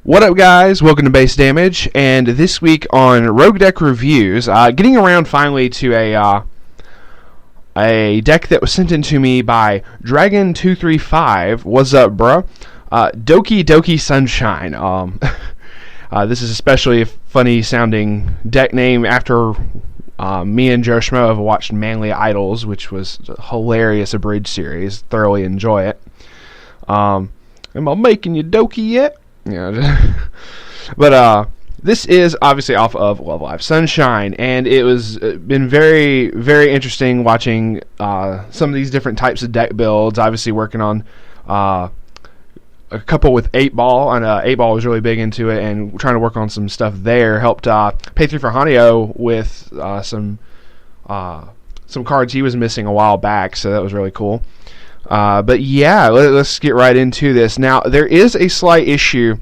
What up, guys? Welcome to Base Damage, and this week on Rogue Deck Reviews, getting around finally to a deck that was sent in to me by Dragon235. What's up, bro? Doki-Doki Sunshine. This is especially a funny sounding deck name after me and Joe Schmo have watched Manly Idols, which was a hilarious abridged series. Thoroughly enjoy it. Am I making you Doki yet? Yeah, but this is obviously off of Level 5 Sunshine, and it was been very, very interesting watching some of these different types of deck builds. Obviously, working on a couple with 8-Ball, and 8-Ball was really big into it, and trying to work on some stuff there. Helped Pay 3 for Hanyo with some cards he was missing a while back, so that was really cool. But yeah, let's get right into this. Now, there is a slight issue.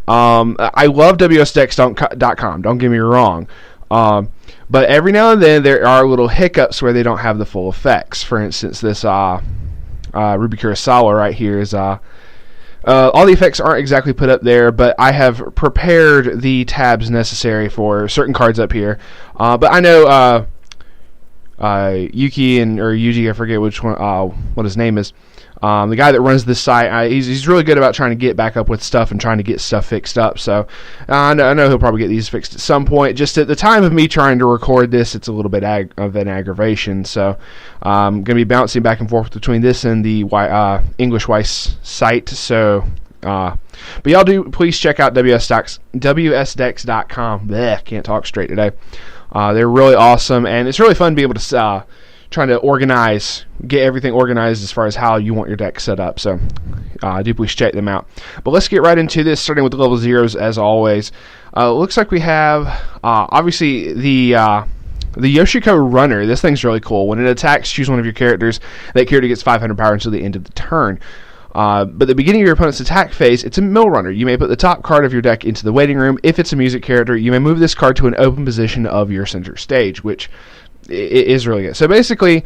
I love WSDecks.com, don't get me wrong. But every now and then there are little hiccups where they don't have the full effects. For instance, this Ruby Kurosawa right here is... all the effects aren't exactly put up there, but I have prepared the tabs necessary for certain cards up here. But I know... Yuji, I forget which one, what his name is. The guy that runs this site, he's really good about trying to get back up with stuff and trying to get stuff fixed up. So I know he'll probably get these fixed at some point. Just at the time of me trying to record this, it's a little bit of an aggravation. So I'm going to be bouncing back and forth between this and the English Weiss site. So, but y'all do please check out WSDecks.com. Blech, can't talk straight today. They're really awesome, and it's really fun to be able to try to get everything organized as far as how you want your deck set up. So do please check them out. But let's get right into this, starting with the level zeros as always. Looks like we have obviously the Yoshiko Runner. This thing's really cool. When it attacks, choose one of your characters. That character gets 500 power until the end of the turn. But at the beginning of your opponent's attack phase, it's a mill runner. You may put the top card of your deck into the waiting room. If it's a music character, you may move this card to an open position of your center stage, which is really good. So basically,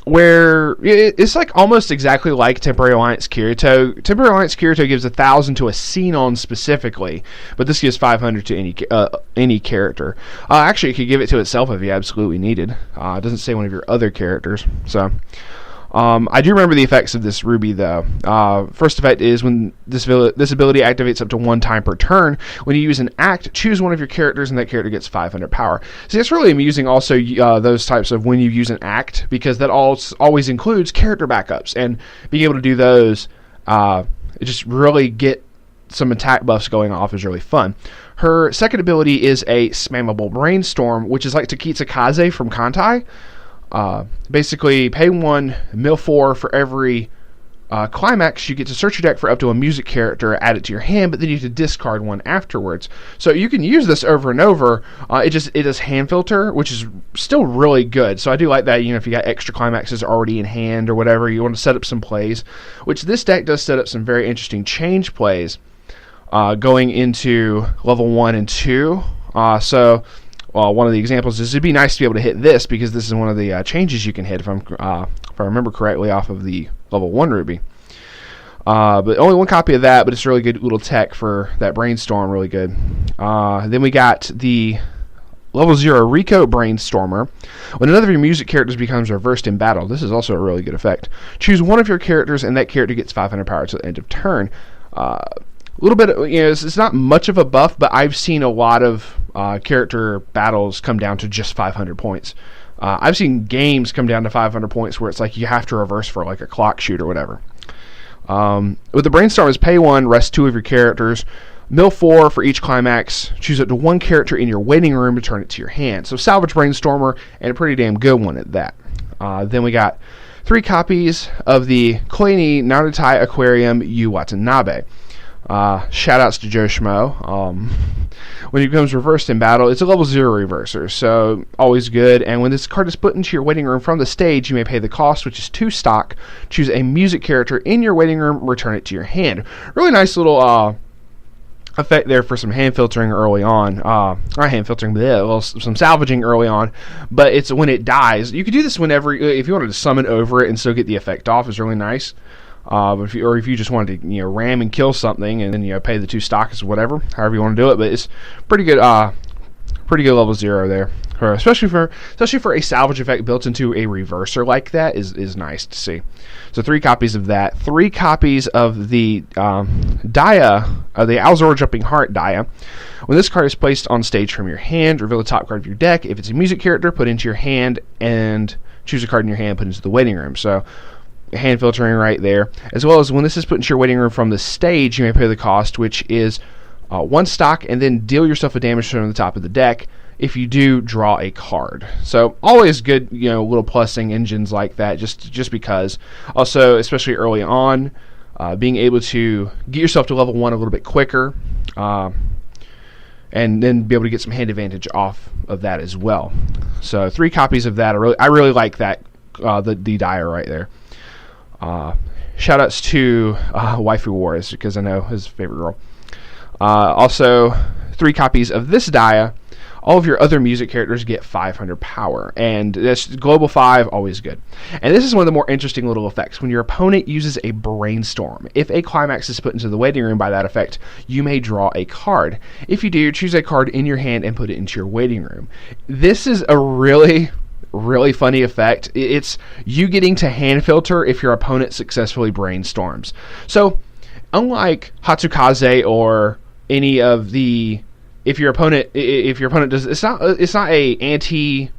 where it's like almost exactly like Temporary Alliance Kirito. Temporary Alliance Kirito gives 1,000 to a Xenon specifically, but this gives 500 to any character. Actually, it could give it to itself if you absolutely needed. It doesn't say one of your other characters, so... I do remember the effects of this Ruby, though. First effect is when this ability activates up to 1 time per turn. When you use an act, choose one of your characters, and that character gets 500 power. See, it's really amusing also those types of when you use an act, because that always includes character backups. And being able to do those, just really get some attack buffs going off is really fun. Her second ability is a spammable Brainstorm, which is like Takitsakaze from Kantai. Basically, pay 1, mill 4 for every climax. You get to search your deck for up to a music character, add it to your hand, but then you have to discard one afterwards. So you can use this over and over. It does hand filter, which is still really good. So I do like that. If you got extra climaxes already in hand or whatever, you want to set up some plays, which this deck does set up some very interesting change plays going into level 1 and 2. Well, one of the examples is it'd be nice to be able to hit this, because this is one of the changes you can hit, if I remember correctly, off of the level 1 Ruby. But only one copy of that, but it's really good little tech for that Brainstorm, really good. Then we got the level 0 Rico Brainstormer. When another of your music characters becomes reversed in battle, this is also a really good effect. Choose one of your characters, and that character gets 500 power to the end of turn. A little bit, it's not much of a buff, but I've seen a lot of character battles come down to just 500 points. I've seen games come down to 500 points where it's like you have to reverse for like a clock shoot or whatever. With the Brainstorm is pay 1, rest 2 of your characters, mill 4 for each climax, choose up to 1 character in your waiting room to turn it to your hand. So salvage Brainstormer, and a pretty damn good one at that. Then we got 3 copies of the Koini Narutai Aquarium Yu Watanabe. Shout outs to Joe Schmo. When it becomes reversed in battle, it's a level 0 reverser, so always good. And when this card is put into your waiting room from the stage, you may pay the cost, which is 2 stock, choose a music character in your waiting room, return it to your hand. Really nice little effect there for some hand filtering early on. Not hand filtering, but some salvaging early on. But it's when it dies. You could do this whenever, if you wanted to summon over it and still get the effect off, is really nice. or if you just wanted to ram and kill something and then pay the 2 stocks or whatever, however you want to do it. But it's pretty good level 0 there. Especially for a salvage effect built into a reverser like that is nice to see. So 3 copies of that. 3 copies of the Dia, the Alzora Jumping Heart Dia. When this card is placed on stage from your hand, reveal the top card of your deck. If it's a music character, put it into your hand and choose a card in your hand, put it into the waiting room. So hand filtering right there. As well as when this is put into your waiting room from the stage, you may pay the cost, which is 1 stock, and then deal yourself a damage from the top of the deck. If you do, draw a card. So always good, little plussing engines like that, just because. Also, especially early on, being able to get yourself to level 1 a little bit quicker, and then be able to get some hand advantage off of that as well. So 3 copies of that. I really like that, the Dia right there. Shoutouts to Weiss Schwarz, because I know his favorite girl. Also, 3 copies of this Dia. All of your other music characters get 500 power, and that's global 5, always good. And this is one of the more interesting little effects. When your opponent uses a brainstorm, if a climax is put into the waiting room by that effect, you may draw a card. If you do, choose a card in your hand and put it into your waiting room. This is a really funny effect. It's you getting to hand filter if your opponent successfully brainstorms. So, unlike Hatsukaze or any of the if your opponent does, it's not a anti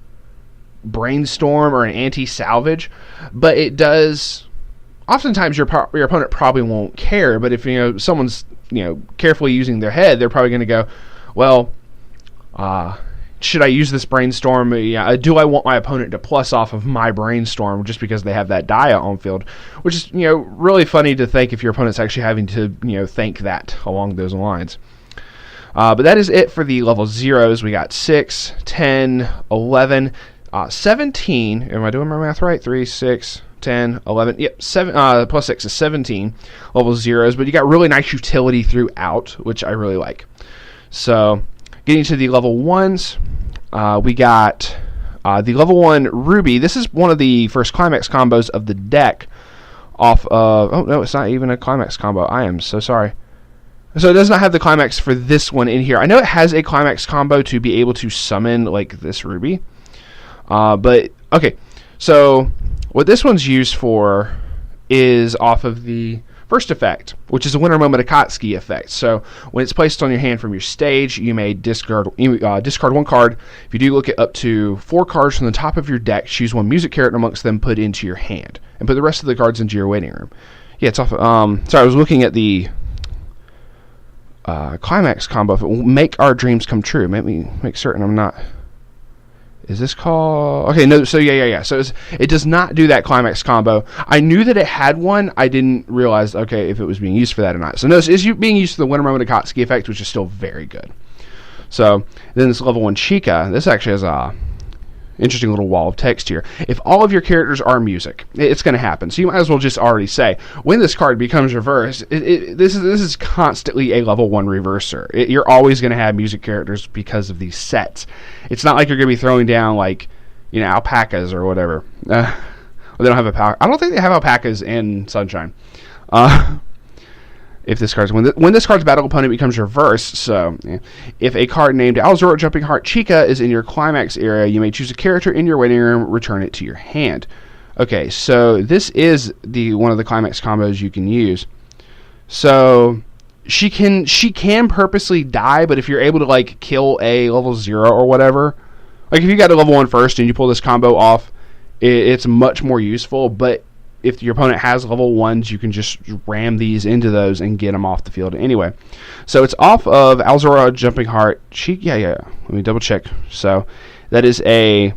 brainstorm or an anti salvage, but it does. Oftentimes your opponent probably won't care, but if someone's carefully using their head, they're probably going to go, well, should I use this brainstorm? Do I want my opponent to plus off of my brainstorm just because they have that Dia on field? Which is really funny to think if your opponent's actually having to think that along those lines. But that is it for the level 0s. We got 6, 10, 11, 17. Am I doing my math right? 3, 6, 10, 11. Yep, 7 plus 6 is 17 level 0s. But you got really nice utility throughout, which I really like. So, getting to the level 1s, we got the level 1 Ruby. This is one of the first climax combos of the deck off of... Oh, no, it's not even a climax combo. I am so sorry. So it does not have the climax for this one in here. I know it has a climax combo to be able to summon like this Ruby. But, okay. So what this one's used for is off of the first effect, which is a Winter Moment Akatsuki effect. So when it's placed on your hand from your stage, you may discard 1 card. If you do look at up to 4 cards from the top of your deck, choose 1 music character amongst them, put into your hand, and put the rest of the cards into your waiting room. Yeah, it's off. Sorry, I was looking at the climax combo. If it will make our dreams come true. Let me make certain I'm not. Is this called? Okay, no. So yeah. So it does not do that climax combo. I knew that it had one. I didn't realize if it was being used for that or not. So no, it's being used for the Winter Moment Akatsuki effect, which is still very good. So then this level 1 Chica. This actually has a interesting little wall of text here. If all of your characters are music, it's going to happen. So you might as well just already say, when this card becomes reversed, this is constantly a level 1 reverser. You're always going to have music characters because of these sets. It's not like you're going to be throwing down alpacas or whatever. Well, they don't have alpacas. I don't think they have alpacas in Sunshine. If this card's when this card's battle opponent becomes reversed, so if a card named Alzora Jumping Heart Chica is in your climax area, you may choose a character in your waiting room, return it to your hand. Okay, so this is one of the climax combos you can use. So she can purposely die, but if you're able to kill a level 0 or whatever, if you got a level 1 first and you pull this combo off, it's much more useful. But if your opponent has level 1s, you can just ram these into those and get them off the field anyway. So it's off of Alzora Jumping Heart. Yeah. Let me double check. So that is a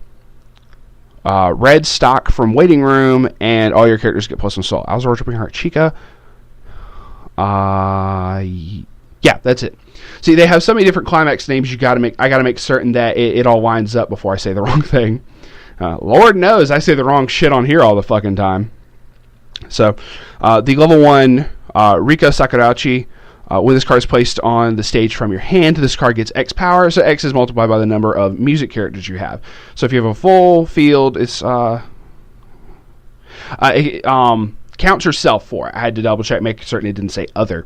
red stock from Waiting Room, and all your characters get +1 soul. Alzora Jumping Heart Chica. Yeah, that's it. See, they have so many different climax names. I got to make certain that it all lines up before I say the wrong thing. Lord knows I say the wrong shit on here all the fucking time. So, the level 1 Riko Sakurachi, when this card is placed on the stage from your hand, this card gets X power, so X is multiplied by the number of music characters you have. So if you have a full field, it's counts herself for it. I had to double check, make certain it didn't say other.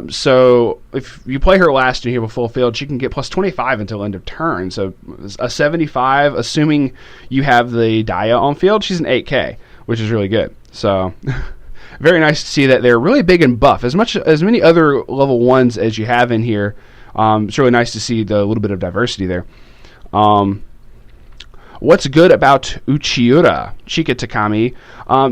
So if you play her last and you have a full field, she can get plus 25 until end of turn. So a 75, assuming you have the Dia on field, she's an 8K, which is really good. So very nice to see that they're really big and buff. As many other level 1s as you have in here, it's really nice to see the little bit of diversity there. What's good about Uchiura Chika Takami?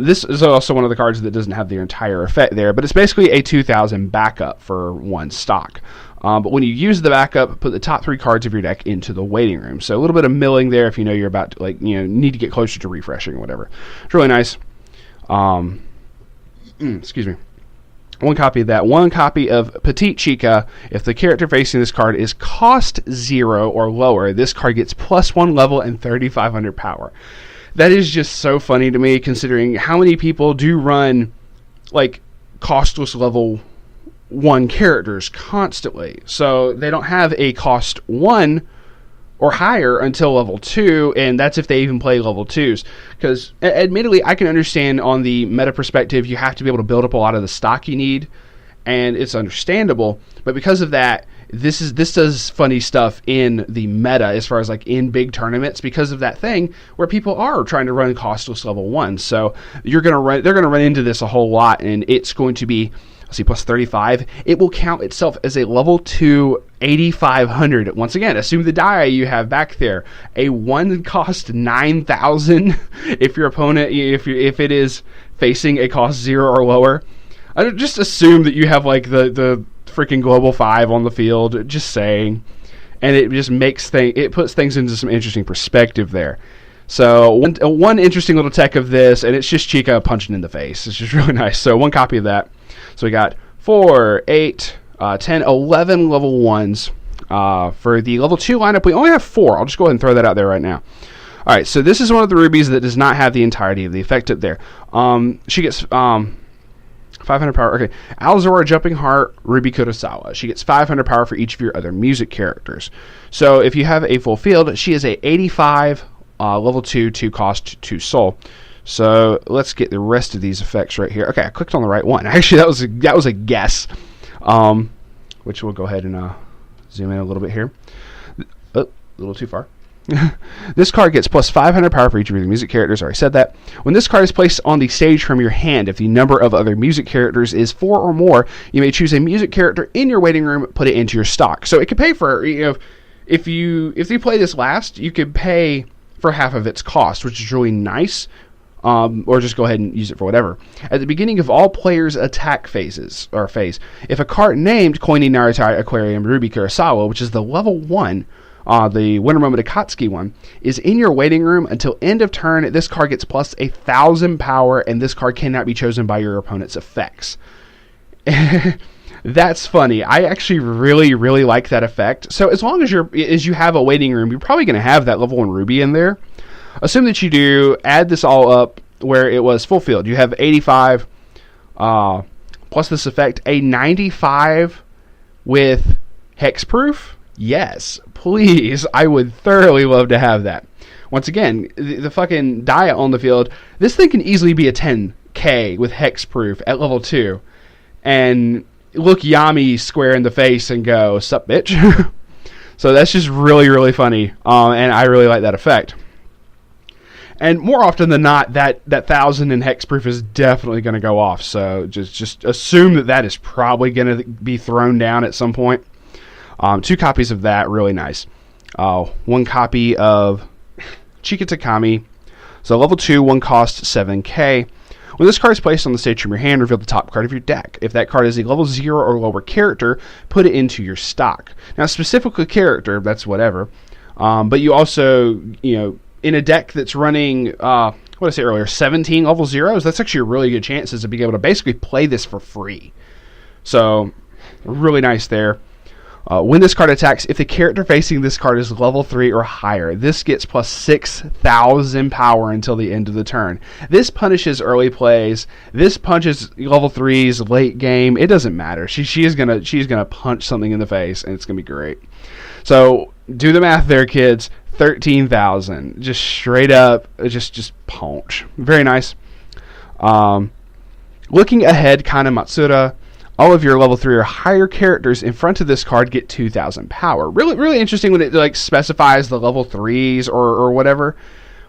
This is also one of the cards that doesn't have the entire effect there, but it's basically a 2000 backup for one stock. But when you use the backup, put the top 3 cards of your deck into the waiting room. So a little bit of milling there if you know you're about to need to get closer to refreshing or whatever. It's really nice. Excuse me. One copy of that. One copy of Petite Chica. If the character facing this card is cost 0 or lower, this card gets +1 level and 3500 power. That is just so funny to me, considering how many people do run like costless level 1 characters constantly. So they don't have a cost 1 or higher until level 2, and that's if they even play level 2s. Because admittedly, I can understand on the meta perspective, you have to be able to build up a lot of the stock you need, and it's understandable. But because of that, this does funny stuff in the meta as far as like in big tournaments, because of that thing where people are trying to run costless level 1. So they're gonna run into this a whole lot, and it's going to be, let's see, plus 35. It will count itself as a level 2 8500. Once again, assume the die you have back there. A 1 cost 9000 if your opponent, if it is facing a cost 0 or lower. I just assume that you have like the freaking global 5 on the field, just saying. And it just it puts things into some interesting perspective there. So one interesting little tech of this, and it's just Chica punching in the face. It's just really nice. So one copy of that. So we got 4, 8, 10, 11 level 1s. For the level 2 lineup, we only have 4. I'll just go ahead and throw that out there right now. All right, so this is one of the rubies that does not have the entirety of the effect up there. She gets 500 power. Okay, Alzora Jumping Heart, Ruby Kurosawa. She gets 500 power for each of your other music characters. So if you have a full field, she is a 85 level 2 cost 2 soul. So let's get the rest of these effects right here. Okay, I clicked on the right one. Actually, that was a guess. Which we'll go ahead and zoom in a little bit here. Oh, a little too far. This card gets plus 500 power for each of your music characters. I already said that. When this card is placed on the stage from your hand, if the number of other music characters is 4 or more, you may choose a music character in your waiting room, put it into your stock. So it could pay for, if you play this last, you could pay for half of its cost, which is really nice. Or just go ahead and use it for whatever. At the beginning of all players' attack phase, if a card named Koini Naratai Aquarium Ruby Kurosawa, which is the level 1, the Winter Moment Akatsuki one, is in your waiting room until end of turn, this card gets plus 1000 power, and this card cannot be chosen by your opponent's effects. That's funny. I actually really, really like that effect. So as long as you have a waiting room, you're probably going to have that level 1 Ruby in there. Assume that you do. Add this all up where it was full field. You have 85 plus this effect, a 95 with hexproof. Yes, please. I would thoroughly love to have that. Once again, the fucking Dia on the field, this thing can easily be a 10k with hexproof at level 2. And look Yami square in the face and go, sup, bitch? So that's just really, really funny. And I really like that effect. And more often than not, that 1000 in hexproof is definitely going to go off. So just assume that is probably going to be thrown down at some point. 2 copies of that, really nice. 1 copy of Chika Takami. So level 2, 1 cost 7k. When this card is placed on the stage from your hand, reveal the top card of your deck. If that card is a level 0 or lower character, put it into your stock. Now, specifically character, that's whatever. But you also, in a deck that's running, what did I say earlier, 17 level 0s, that's actually a really good chances of being able to basically play this for free. So, really nice there. When this card attacks, if the character facing this card is level 3 or higher, this gets plus 6000 power until the end of the turn. This punishes early plays. This punches level 3s late game. It doesn't matter. She's gonna punch something in the face, and it's gonna be great. So, do the math there, kids. 13,000, just straight up, just punch. Very nice. Looking ahead, Kana Matsura, all of your level 3 or higher characters in front of this card get 2,000 power. Really, really interesting when it like specifies the level 3s or whatever,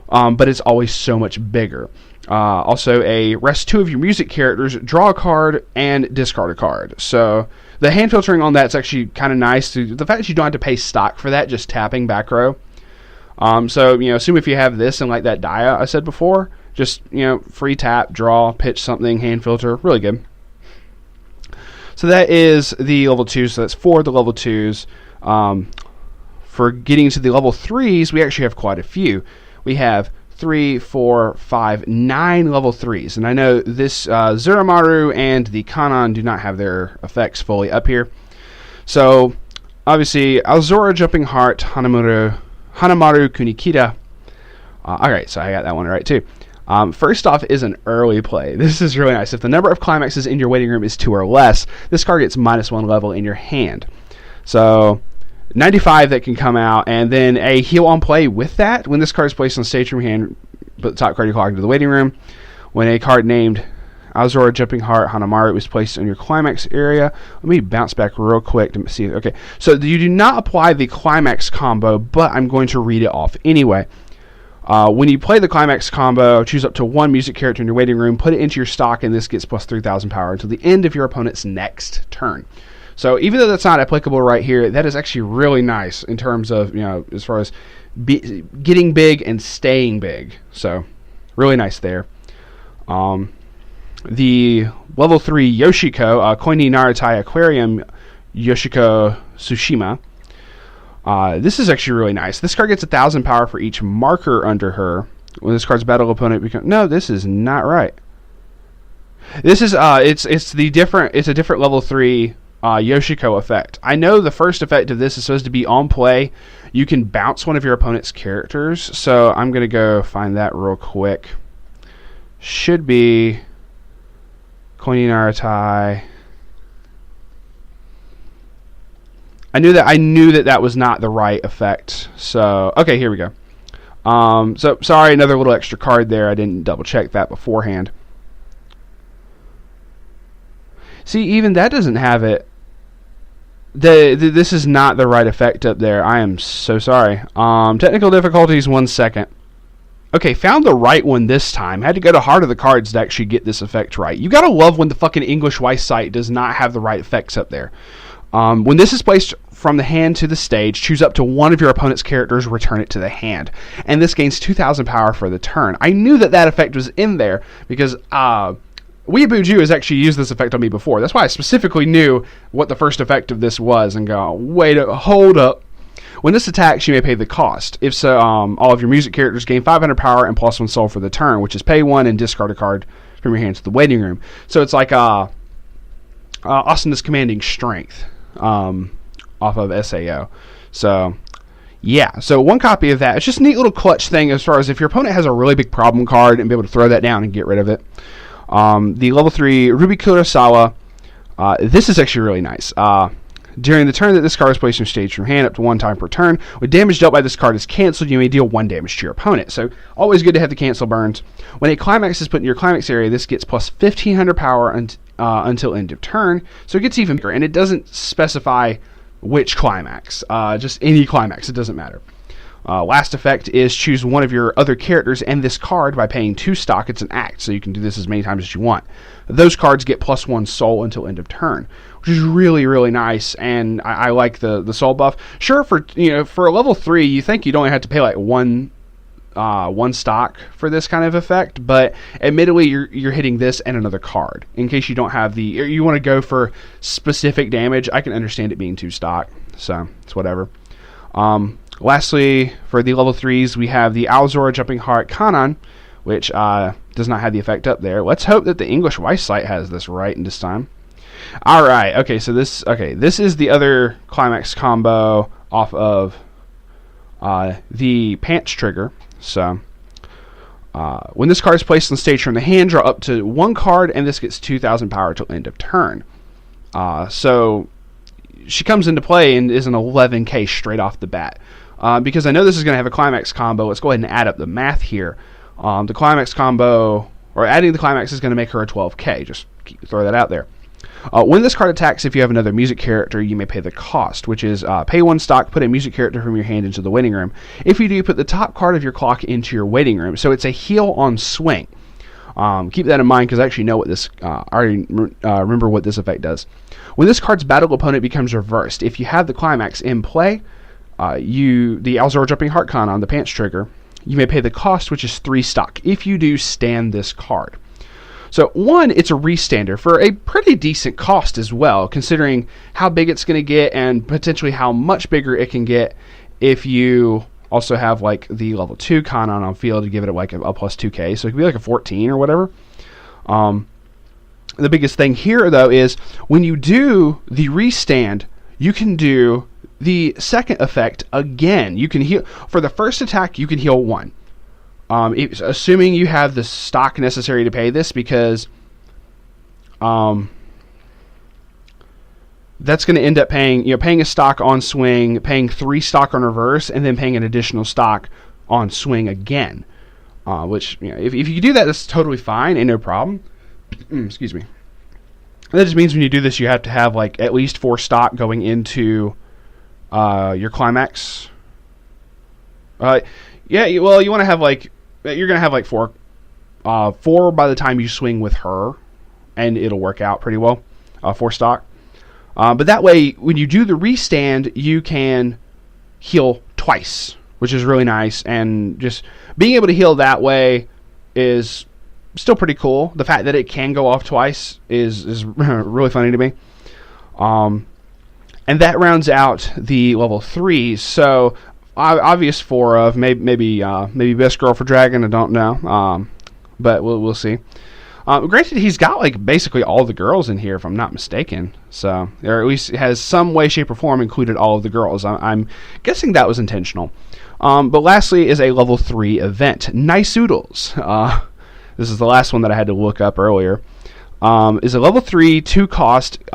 but it's always so much bigger. Also, rest 2 of your music characters, draw a card, and discard a card. So the hand filtering on that's actually kind of nice. The fact that you don't have to pay stock for that, just tapping back row. So, assume if you have this and like that Dia I said before, just, free tap, draw, pitch something, hand filter, really good. So that is the level 2, so that's 4 of the level 2s. For getting to the level 3s, we actually have quite a few. We have 3, 4, 5, 9 level 3s. And I know this Zuramaru and the Kanon do not have their effects fully up here. So, obviously, Azora Jumping Heart, Hanamaru Kunikita. Alright, so I got that one right too. First off is an early play. This is really nice. If the number of climaxes in your waiting room is 2 or less, this card gets -1 level in your hand. So 95 that can come out, and then a heal on play with that. When this card is placed on stage from your hand, put the top card of your clock into the waiting room. When a card named Azora Jumping Heart Hanamaru was placed in your climax area. Let me bounce back real quick to see. Okay, so you do not apply the climax combo, but I'm going to read it off anyway. When you play the climax combo, choose up to 1 music character in your waiting room, put it into your stock, and this gets plus 3,000 power until the end of your opponent's next turn. So even though that's not applicable right here, that is actually really nice in terms of, as far as getting big and staying big. So really nice there. The level 3 Yoshiko, Koini Naratai Aquarium Yoshiko Tsushima. This is actually really nice. This card gets 1,000 power for each marker under her. When this card's battle opponent becomes... No, this is not right. This is it's a different level 3 Yoshiko effect. I know the first effect of this is supposed to be on play. You can bounce one of your opponent's characters. So I'm gonna go find that real quick. Should be Koini Naratai. I knew that was not the right effect. So, okay, here we go. So, sorry, another little extra card there. I didn't double check that beforehand. See, even that doesn't have it. This is not the right effect up there. I am so sorry. Technical difficulties, 1 second. Okay, found the right one this time. Had to go to Heart of the Cards to actually get this effect right. You gotta love when the fucking English Weiss site does not have the right effects up there. When this is placed from the hand to the stage, choose up to 1 of your opponent's characters, return it to the hand. And this gains 2,000 power for the turn. I knew that effect was in there because Weeaboo Jew has actually used this effect on me before. That's why I specifically knew what the first effect of this was and go, wait, hold up. When this attacks, you may pay the cost. If so, all of your music characters gain 500 power and +1 soul for the turn, which is pay 1 and discard a card from your hand to the waiting room. So it's like Awesomeness Commanding Strength. Off of SAO. So yeah, so 1 copy of that. It's just a neat little clutch thing as far as if your opponent has a really big problem card and be able to throw that down and get rid of it. The level 3 Ruby Kurosawa, this is actually really nice. During the turn that this card is placed on stage from hand up to 1 time per turn, when damage dealt by this card is cancelled, you may deal 1 damage to your opponent. So always good to have the cancel burns. When a climax is put in your climax area, this gets plus 1,500 power until end of turn. So it gets even bigger, and it doesn't specify which climax. Just any climax, it doesn't matter. Last effect is choose 1 of your other characters and this card by paying 2 stock. It's an act, so you can do this as many times as you want. Those cards get +1 soul until end of turn, which is really, really nice, and I like the soul buff. Sure, for a level 3, you think you'd only have to pay like 1 stock for this kind of effect, but admittedly you're hitting this and another card. In case you don't have you want to go for specific damage, I can understand it being 2 stock, so it's whatever. Lastly, for the level 3s, we have the Alzora Jumping Heart Kanon, which does not have the effect up there. Let's hope that the English Weiss site has this right in this time. Alright, okay, so this is the other climax combo off of the Pants trigger. So, when this card is placed on stage from the hand, draw up to 1 card, and this gets 2,000 power till end of turn. So, she comes into play and is an 11k straight off the bat. Because I know this is going to have a climax combo, let's go ahead and add up the math here. The climax combo or adding the climax is going to make her a 12k. Just throw that out there. When this card attacks, if you have another music character, you may pay the cost, which is pay 1 stock, put a music character from your hand into the waiting room. If you do, put the top card of your clock into your waiting room. So it's a heal on swing. Keep that in mind because I actually know what this. I already remember what this effect does. When this card's battle opponent becomes reversed, if you have the climax in play, the Alzora Jumping Heart Con on the pants trigger, you may pay the cost, which is 3 stock. If you do, stand this card. So 1, it's a restander for a pretty decent cost as well, considering how big it's going to get and potentially how much bigger it can get if you also have like the level 2 con on field to give it like a plus 2k. So it could be like a 14 or whatever. The biggest thing here though is when you do the restand, you can do the second effect again. You can heal for the first attack. You can heal 1. Assuming you have the stock necessary to pay this, because that's going to end up paying a stock on swing, paying 3 stock on reverse, and then paying an additional stock on swing again. Which if you do that, that's totally fine and no problem. Excuse me. That just means when you do this, you have to have like at least 4 stock going into your climax. Yeah, well, you want to have like, you're going to have like 4 by the time you swing with her, and it'll work out pretty well, 4 stock. But that way, when you do the restand, you can heal twice, which is really nice, and just being able to heal that way is still pretty cool. The fact that it can go off twice is really funny to me. And that rounds out the level 3s, so obvious 4 of maybe best girl for dragon. I don't know, but we'll see. Granted, he's got like basically all the girls in here, if I'm not mistaken. So, or at least has some way, shape, or form included all of the girls. I'm guessing that was intentional. But lastly is a level 3 event, Nice Oodles. This is the last one that I had to look up earlier. Is a level 3 2 cost is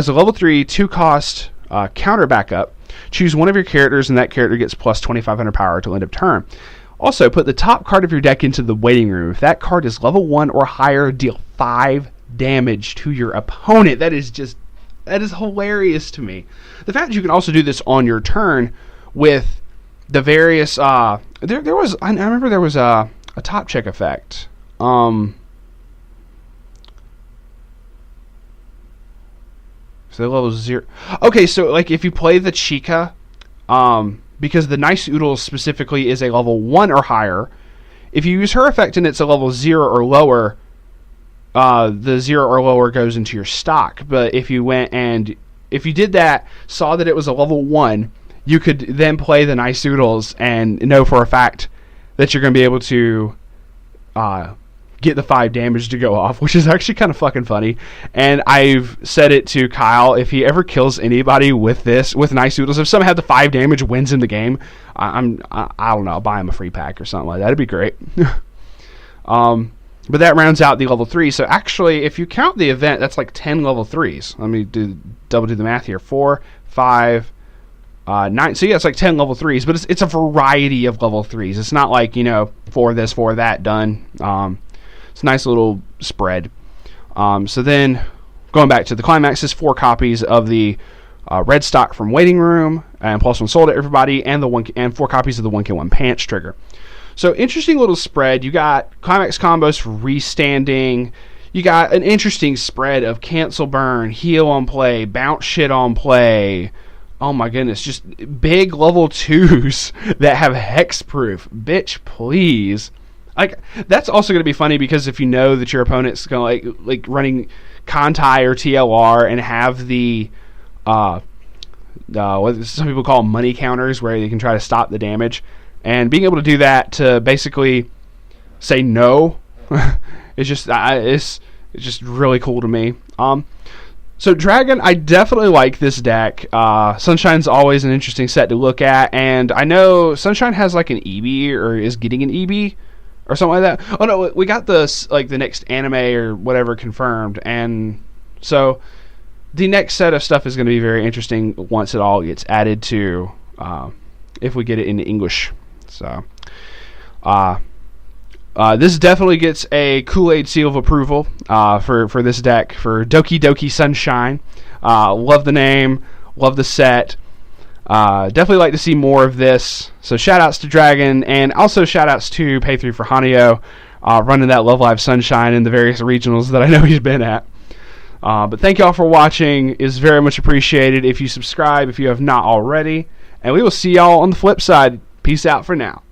a level 3 2 cost counter backup. Choose one of your characters, and that character gets plus 2,500 power till end of turn. Also, put the top card of your deck into the waiting room. If that card is level 1 or higher, deal 5 damage to your opponent. That is hilarious to me. The fact that you can also do this on your turn with the various I remember there was a top check effect. So level 0. Okay, so like if you play the Chica, because the Nice Oodles specifically is a level 1 or higher, if you use her effect and it's a level 0 or lower, the 0 or lower goes into your stock. But if you went and if you did that, saw that it was a level 1, you could then play the Nice Oodles and know for a fact that you're going to be able to get the 5 damage to go off, which is actually kind of fucking funny. And I've said it to Kyle, if he ever kills anybody with Nice Oodles, if someone had the 5 damage, wins in the game, I don't know, I'll buy him a free pack or something like that. It'd be great. But that rounds out the level 3. So actually, if you count the event, that's like 10 level 3s. Let me do the math here. 4, 5, 9. So yeah, it's like 10 level 3s, but it's a variety of level 3s. It's not like, 4 this, 4 that, done. It's a nice little spread. So then, going back to the climax, is 4 copies of the red stock from waiting room, and plus 1 sold to everybody, and 4 copies of the 1k1 pants trigger. So interesting little spread. You got climax combos for restanding. You got an interesting spread of cancel burn, heal on play, bounce shit on play. Oh my goodness, just big level 2s that have hexproof. Bitch, please. Like, that's also going to be funny because if you know that your opponent's going to like running Contai or TLR and have the what some people call money counters, where they can try to stop the damage, and being able to do that to basically say no is just it's just really cool to me. So Dragon, I definitely like this deck. Sunshine's always an interesting set to look at, and I know Sunshine has like an EB or is getting an EB or something like that. Oh no, we got the next anime or whatever confirmed, and so the next set of stuff is going to be very interesting once it all gets added to, if we get it into English. So This definitely gets a Kool-Aid seal of approval for this deck, for Doki-Doki Sunshine. Love the name, love the set. Definitely like to see more of this. So shout-outs to Dragon, and also shout-outs to Pay3 for Hanyo, running that Love Live Sunshine in the various regionals that I know he's been at. But thank y'all for watching. It's very much appreciated if you subscribe if you have not already. And we will see y'all on the flip side. Peace out for now.